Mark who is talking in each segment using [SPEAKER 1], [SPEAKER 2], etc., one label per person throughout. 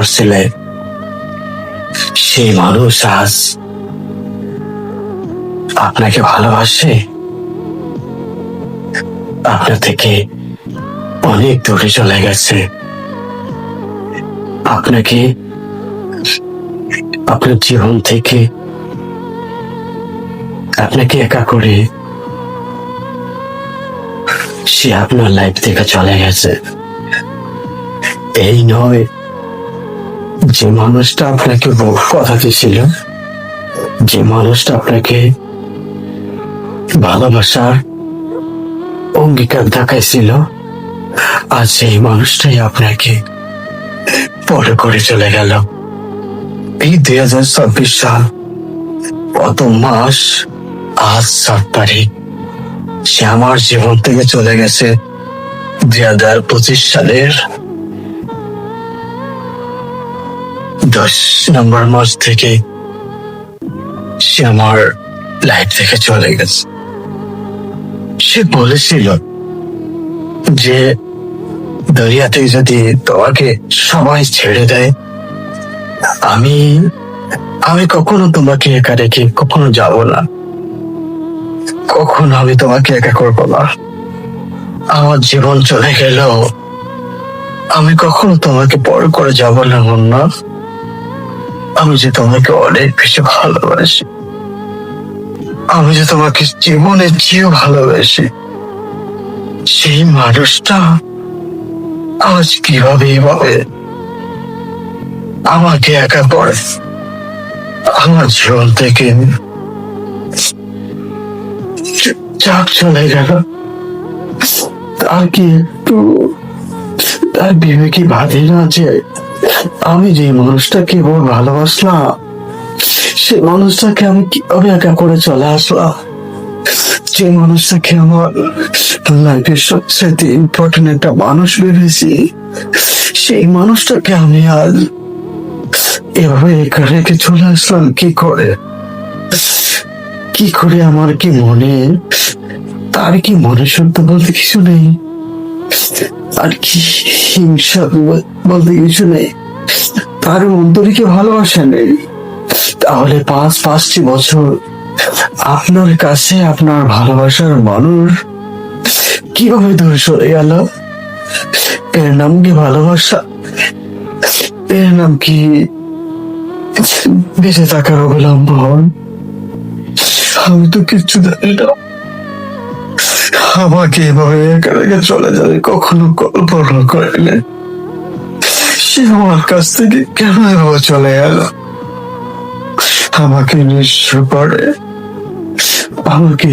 [SPEAKER 1] ভালোবাসছিলে সেই মানুষ আজ আপনাকে ভালোবাসে, আপনার থেকে অনেক দূরে চলে গেছে। আপনাকে আপনার জীবন থেকে আপনাকে একা করে সে আপনার লাইফ থেকে চলে গেছে। এই নয় যে মানুষটা আপনাকে কথা দিয়েছিল, যে মানুষটা আপনাকে ভালোবাসার অঙ্গীকার দেখাইছিল, আজ সেই মানুষটাই আপনাকে পরে করে চলে গেল। এই 2026 সাল প্রথম মাস, আজ 7 তারিখ, সে আমার জীবন থেকে চলে গেছে 2025 সালের 10 নম্বর মাস থেকে সে আমার লাইফ থেকে চলে গেছে। সে বলেছিল যে দুনিয়াতে যদি তোমাকে সবাই ছেড়ে দেয়, আমি আমি কখনো তোমাকে একা রেখে কখনো যাব না, কখনো আমি তোমাকে একা করবো না। আমার জীবন চলে গেল, আমি কখনো তোমাকে পর করে যাব না। না, আমি যে তোমাকে অনেক বেশি ভালোবাসি, আমি যে তোমাকে জীবনের চেয়েও ভালোবাসি, সেই মানুষটা আজ কিভাবে এভাবে আমাকে একা করে আমার জীবন থেকে চুপচাপ চলে গেল। তার কি একটু তার বিবেকে বাধে না যে আমি যে মানুষটাকে বড় ভালোবাসলাম, সে মানুষটাকে আমি কিভাবে একা করে চলে আসলাম? যে মানুষটাকে আমার লাইফের সবচেয়ে ইম্পর্টেন্ট একটা মানুষ ভেবেছি, সেই মানুষটাকে আমি আজ এভাবে একা রেখে চলে আসলাম। কি করে আমার কি মনে, তার কি মনে সত্য বলতে কিছু নেই, আর কি হিংসা বলতে কিছু নেই, তার অন্তরে কি ভালোবাসা নেই? তাহলে 5টি বছর আপনার কাছে আপনার ভালোবাসার মানুষ কিভাবে দূরে সরে গেল? এর নাম কি ভালোবাসা? এর নাম কি বেঁচে থাকার অবলম্বন? আমি তো কিচ্ছু জানি না। আমাকে এভাবে একা রেখে চলে যাবে কখনো কল্পনা করেনি। সে আমার কাছ থেকে কেন এভাবে চলে গেল? আমাকে নিঃস্ব করে আমাকে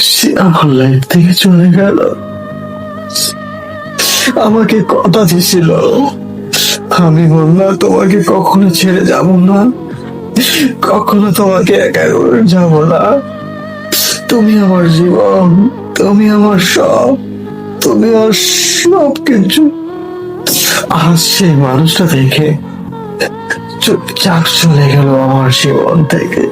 [SPEAKER 1] সে আমার লাইফ থেকে চলে গেল। আমাকে কথা দিয়েছিল, আমি বললাম তোমাকে কখনো ছেড়ে যাব না, কখনো তোমাকে একা করে যাব না, তুমি আমার জীবন, তুমি আমার সব, তুমি আমার সব কিছু। আজ সেই মানুষটা দেখে চুপচাপ চলে গেল আমার জীবন থেকে।